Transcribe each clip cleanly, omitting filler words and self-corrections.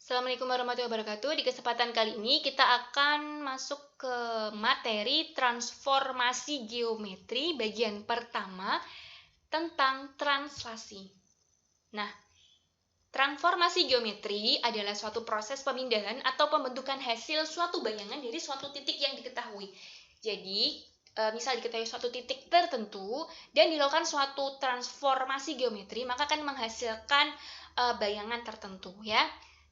Assalamualaikum warahmatullahi wabarakatuh. Di kesempatan kali ini kita akan masuk ke materi transformasi geometri bagian pertama tentang translasi. Nah, transformasi geometri adalah suatu proses pemindahan atau pembentukan hasil suatu bayangan dari suatu titik yang diketahui. Jadi, misal diketahui suatu titik tertentu dan dilakukan suatu transformasi geometri, maka akan menghasilkan bayangan tertentu ya.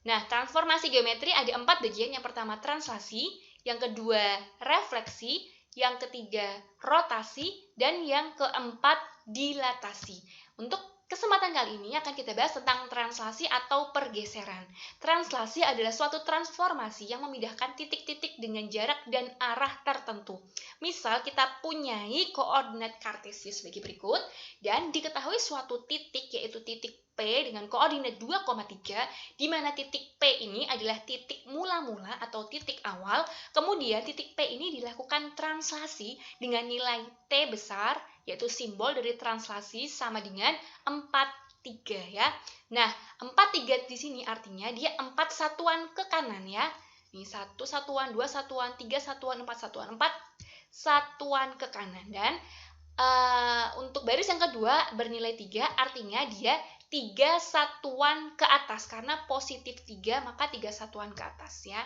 Nah, transformasi geometri ada 4 bagian. Yang pertama translasi, yang kedua refleksi, yang ketiga rotasi, dan yang keempat dilatasi. Untuk kesempatan kali ini akan kita bahas tentang translasi atau pergeseran. Translasi adalah suatu transformasi yang memindahkan titik-titik dengan jarak dan arah tertentu. Misal kita punyai koordinat kartesius sebagai berikut, dan diketahui suatu titik yaitu titik P dengan koordinat 2,3, di mana titik P ini adalah titik mula-mula atau titik awal. Kemudian titik P ini dilakukan translasi dengan nilai T besar, yaitu simbol dari translasi sama dengan 43 ya. Nah, 43 di sini artinya dia 4 satuan ke kanan ya. Ini 1 satuan, 2 satuan, 3 satuan, 4 satuan, 4 satuan ke kanan. Dan untuk baris yang kedua bernilai 3, artinya dia 3 satuan ke atas, karena positif 3 maka 3 satuan ke atas ya.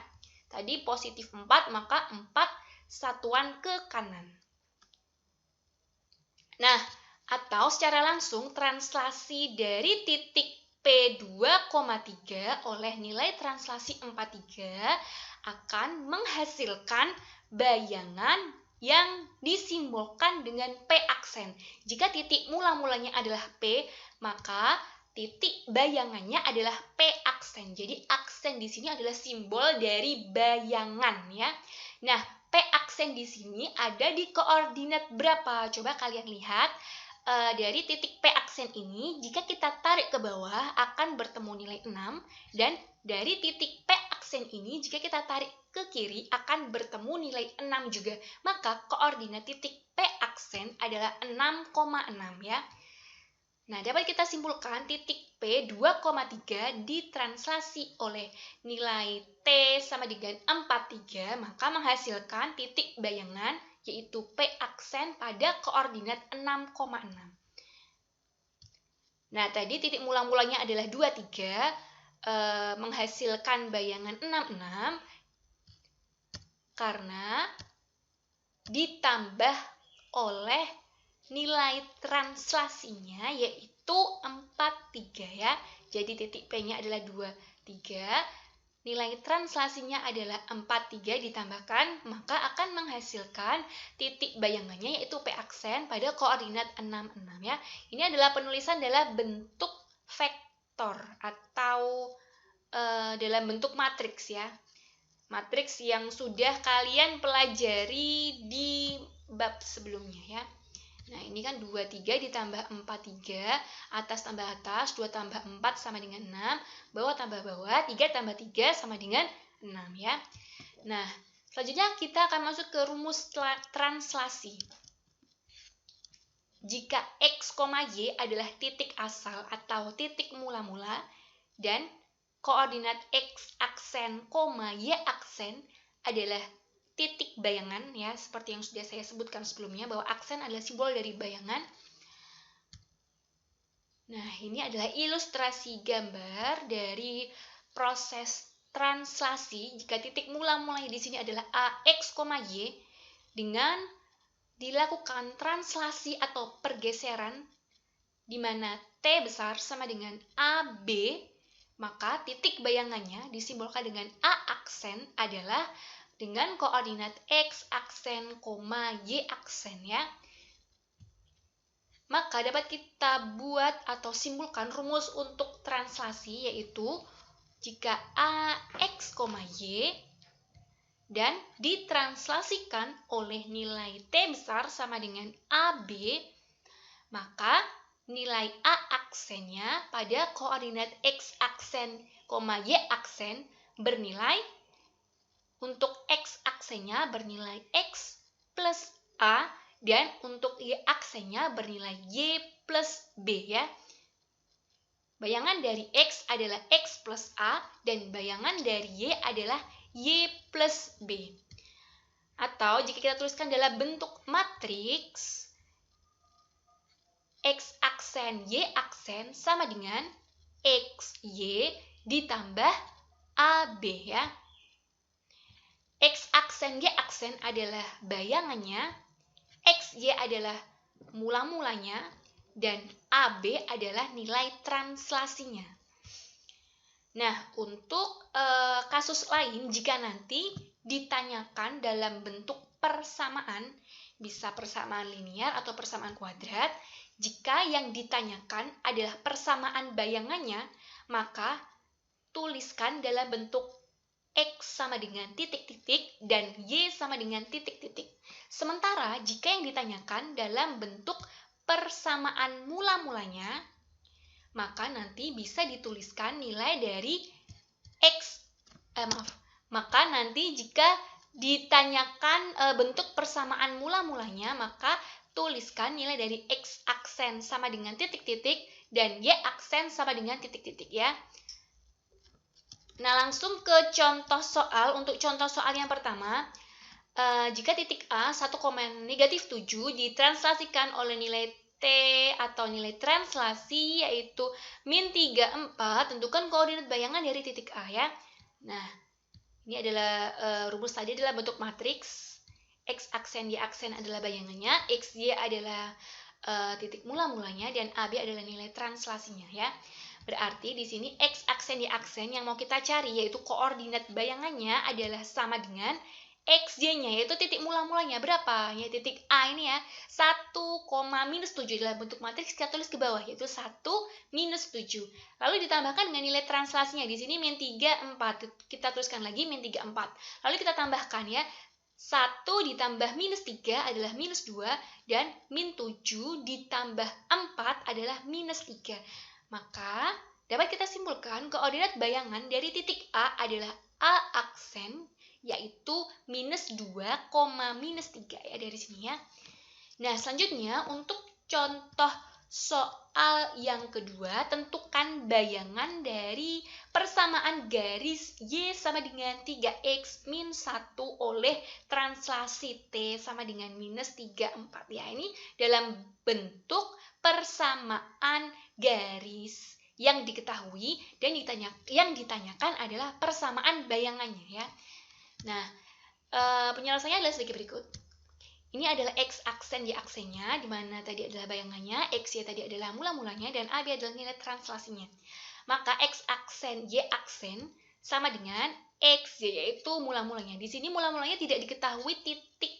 Tadi positif 4 maka 4 satuan ke kanan. Nah, atau secara langsung translasi dari titik P2,3 oleh nilai translasi 43 akan menghasilkan bayangan yang disimbolkan dengan P aksen. Jika titik mula-mulanya adalah P, maka titik bayangannya adalah P aksen. Jadi aksen di sini adalah simbol dari bayangan ya. Nah, P aksen di sini ada di koordinat berapa? Coba kalian lihat. Dari titik P aksen ini, jika kita tarik ke bawah akan bertemu nilai 6, dan dari titik P aksen ini jika kita tarik ke kiri akan bertemu nilai 6 juga. Maka koordinat titik P aksen adalah 6,6 ya. Nah, dapat kita simpulkan titik P 2,3 ditranslasi oleh nilai T sama dengan 43, maka menghasilkan titik bayangan yaitu P aksen pada koordinat 6,6. Nah, tadi titik mula-mulanya adalah 23, menghasilkan bayangan 66 karena ditambah oleh nilai translasinya yaitu 43 ya. Jadi titik P-nya adalah 23, nilai translasinya adalah 43 ditambahkan, maka akan menghasilkan titik bayangannya yaitu P aksen pada koordinat 66 ya. Ini adalah penulisan dalam bentuk vektor atau dalam bentuk matriks ya. Matriks yang sudah kalian pelajari di bab sebelumnya ya. Nah, ini kan 23 ditambah 43, atas tambah atas, 2 tambah 4 sama dengan 6, bawah tambah bawah, 3 tambah 3 sama dengan 6 ya. Nah, selanjutnya kita akan masuk ke rumus translasi. Jika X, Y adalah titik asal atau titik mula-mula, dan koordinat X aksen, Y aksen adalah titik bayangan ya, seperti yang sudah saya sebutkan sebelumnya bahwa aksen adalah simbol dari bayangan. Nah, ini adalah ilustrasi gambar dari proses translasi jika titik mula-mulanya di sini adalah AX, Y dengan dilakukan translasi atau pergeseran di mana T besar sama dengan AB, maka titik bayangannya disimbolkan dengan A aksen adalah dengan koordinat X aksen, Y aksen ya. Maka dapat kita buat atau simpulkan rumus untuk translasi yaitu jika AX, Y dan ditranslasikan oleh nilai T besar sama dengan AB, maka nilai A aksennya pada koordinat X aksen, Y aksen bernilai, untuk X aksennya bernilai X plus A, dan untuk Y aksennya bernilai Y plus B ya. Bayangan dari X adalah X plus A dan bayangan dari Y adalah Y plus B. Atau jika kita tuliskan dalam bentuk matriks, X aksen Y aksen sama dengan XY ditambah AB ya. X aksen Y aksen adalah bayangannya, XY adalah mula-mulanya, dan AB adalah nilai translasinya. Nah, untuk kasus lain, jika nanti ditanyakan dalam bentuk persamaan, bisa persamaan linear atau persamaan kuadrat, jika yang ditanyakan adalah persamaan bayangannya, maka tuliskan dalam bentuk X sama dengan titik-titik dan Y sama dengan titik-titik. Sementara jika yang ditanyakan dalam bentuk persamaan mula-mulanya, maka nanti bisa dituliskan nilai dari maka nanti jika ditanyakan bentuk persamaan mula-mulanya, maka tuliskan nilai dari X aksen sama dengan titik-titik dan Y aksen sama dengan titik-titik ya. Nah, langsung ke contoh soal. Untuk contoh soal yang pertama, jika titik A 1,-7 ditranslasikan oleh nilai T atau nilai translasi yaitu min 3, 4, tentukan koordinat bayangan dari titik A ya. Nah, ini adalah rumus tadi adalah bentuk matriks. X aksen Y aksen adalah bayangannya, XY adalah titik mula-mulanya, dan AB adalah nilai translasinya ya. Berarti di sini X aksen Y aksen yang mau kita cari yaitu koordinat bayangannya adalah sama dengan XY-nya, yaitu titik mula-mulanya berapa? Ya titik A ini ya, 1,-7 dalam bentuk matriks kita tulis ke bawah yaitu 1-7. Lalu ditambahkan dengan nilai translasinya di sini min 3, 4. Kita tuliskan lagi min 3, 4. Lalu kita tambahkan ya, 1 ditambah minus 3 adalah minus 2 dan min 7 ditambah 4 adalah minus 3. Maka dapat kita simpulkan koordinat bayangan dari titik A adalah A aksen yaitu minus 2, minus 3 ya dari sini ya. Nah, selanjutnya untuk contoh soal yang kedua, tentukan bayangan dari persamaan garis Y sama dengan 3X min 1 oleh translasi T sama dengan minus 3, 4 ya. Ini dalam bentuk persamaan garis yang diketahui dan yang ditanyakan adalah persamaan bayangannya ya. Nah, penyelesaiannya adalah sebagai berikut. Ini adalah X aksen Y aksennya, di mana tadi adalah bayangannya, XY tadi adalah mula-mulanya, dan AB adalah nilai translasinya. Maka X aksen Y aksen sama dengan XY, yaitu mula-mulanya. Di sini mula-mulanya tidak diketahui titik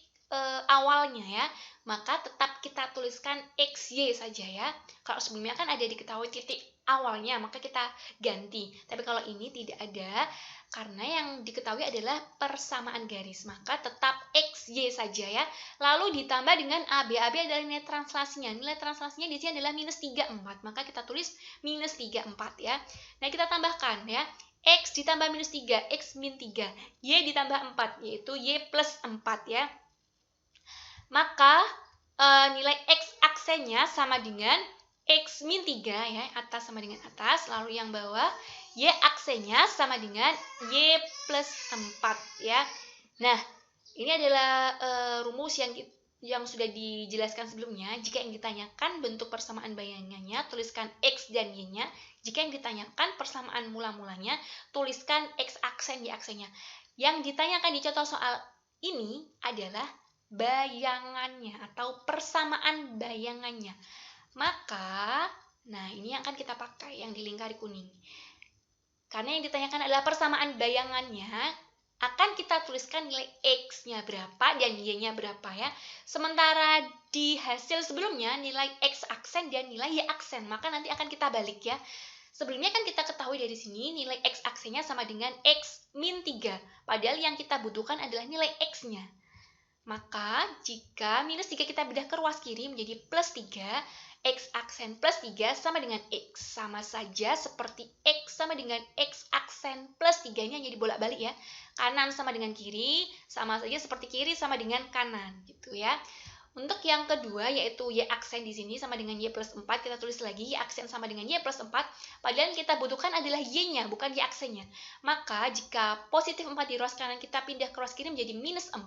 awalnya ya, maka tetap kita tuliskan XY saja ya. Kalau sebelumnya kan ada diketahui titik awalnya, maka kita ganti. Tapi kalau ini tidak ada, karena yang diketahui adalah persamaan garis, maka tetap XY saja ya. Lalu ditambah dengan AB. AB adalah nilai translasinya. Nilai translasinya di sini adalah minus 3, 4. Maka kita tulis minus 3, 4 ya. Nah, kita tambahkan ya. X ditambah minus 3, X min 3. Y ditambah 4, yaitu Y plus 4 ya. Maka nilai X aksennya sama dengan X min 3 ya, atas sama dengan atas, lalu yang bawah Y aksennya sama dengan Y plus 4 ya. Nah, ini adalah rumus yang sudah dijelaskan sebelumnya. Jika yang ditanyakan bentuk persamaan bayangannya, tuliskan X dan Y-nya. Jika yang ditanyakan persamaan mula-mulanya, tuliskan X aksen Y aksennya. Yang ditanyakan di contoh soal ini adalah bayangannya atau persamaan bayangannya. Maka, nah ini yang akan kita pakai yang di lingkari kuning. Karena yang ditanyakan adalah persamaan bayangannya, akan kita tuliskan nilai X-nya berapa dan Y-nya berapa ya. Sementara di hasil sebelumnya nilai X aksen dan nilai Y aksen, maka nanti akan kita balik ya. Sebelumnya kan kita ketahui dari sini nilai X aksennya sama dengan X min 3, padahal yang kita butuhkan adalah nilai X-nya. Maka jika minus 3 kita bedah ke ruas kiri menjadi plus 3, X aksen plus 3 sama dengan X. Sama saja seperti X sama dengan X aksen plus 3-nya jadi bolak-balik ya. Kanan sama dengan kiri, sama saja seperti kiri sama dengan kanan gitu ya. Untuk yang kedua yaitu Y aksen di sini sama dengan Y plus 4, kita tulis lagi Y aksen sama dengan Y plus 4, padahal yang kita butuhkan adalah Y-nya, bukan Y aksennya. Maka jika positif 4 di ruas kanan kita pindah ke ruas kiri menjadi minus 4,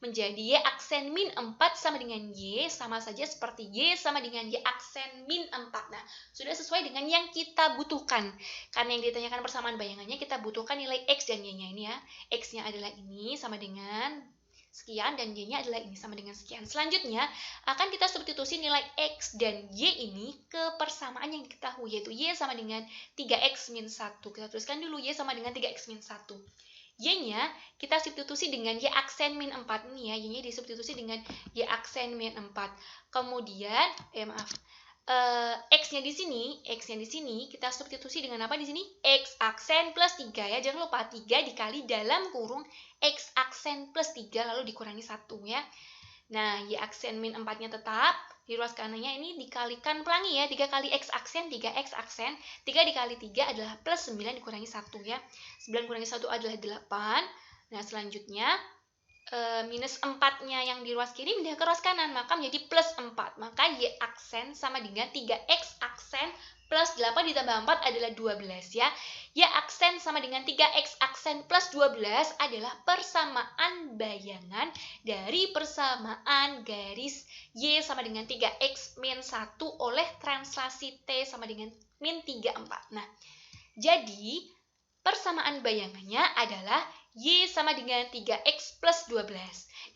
menjadi Y aksen min 4 sama dengan Y, sama saja seperti Y sama dengan Y aksen min 4. Nah, sudah sesuai dengan yang kita butuhkan. Karena yang ditanyakan persamaan bayangannya, kita butuhkan nilai X dan Y-nya ini ya. X-nya adalah ini sama dengan sekian dan Y-nya adalah ini sama dengan sekian. Selanjutnya akan kita substitusi nilai X dan Y ini ke persamaan yang diketahui, yaitu Y sama dengan 3X min 1. Kita tuliskan dulu Y sama dengan 3X min 1. Y-nya kita substitusi dengan Y aksen min 4 ini ya. Y-nya disubstitusi dengan Y aksen min 4. Kemudian X-nya di sini kita substitusi dengan apa di sini? X aksen plus 3 ya. Jangan lupa 3 dikali dalam kurung X aksen plus 3 lalu dikurangi 1 ya. Nah, Y aksen min 4-nya tetap. Di ruas kanannya ini dikalikan pelangi ya. 3 kali X aksen, 3X aksen. 3 dikali 3 adalah plus 9 dikurangi 1 ya. 9 kurangi 1 adalah 8. Nah, selanjutnya minus 4-nya yang di ruas kiri pindah ke ruas kanan, maka menjadi plus 4. Maka Y aksen sama dengan 3X aksen plus 8 ditambah 4 adalah 12 ya. Y aksen sama dengan 3X aksen plus 12 adalah persamaan bayangan dari persamaan garis Y sama dengan 3X min 1 oleh translasi T sama dengan min 34. Nah, jadi persamaan bayangannya adalah Y sama dengan 3X plus 12.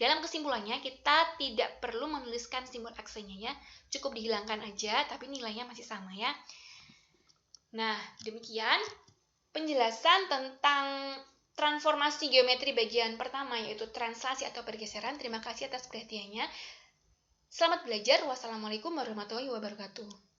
Dalam kesimpulannya, kita tidak perlu menuliskan simbol aksennya ya. Cukup dihilangkan aja, tapi nilainya masih sama ya. Nah, demikian penjelasan tentang transformasi geometri bagian pertama, yaitu translasi atau pergeseran. Terima kasih atas perhatiannya. Selamat belajar. Wassalamualaikum warahmatullahi wabarakatuh.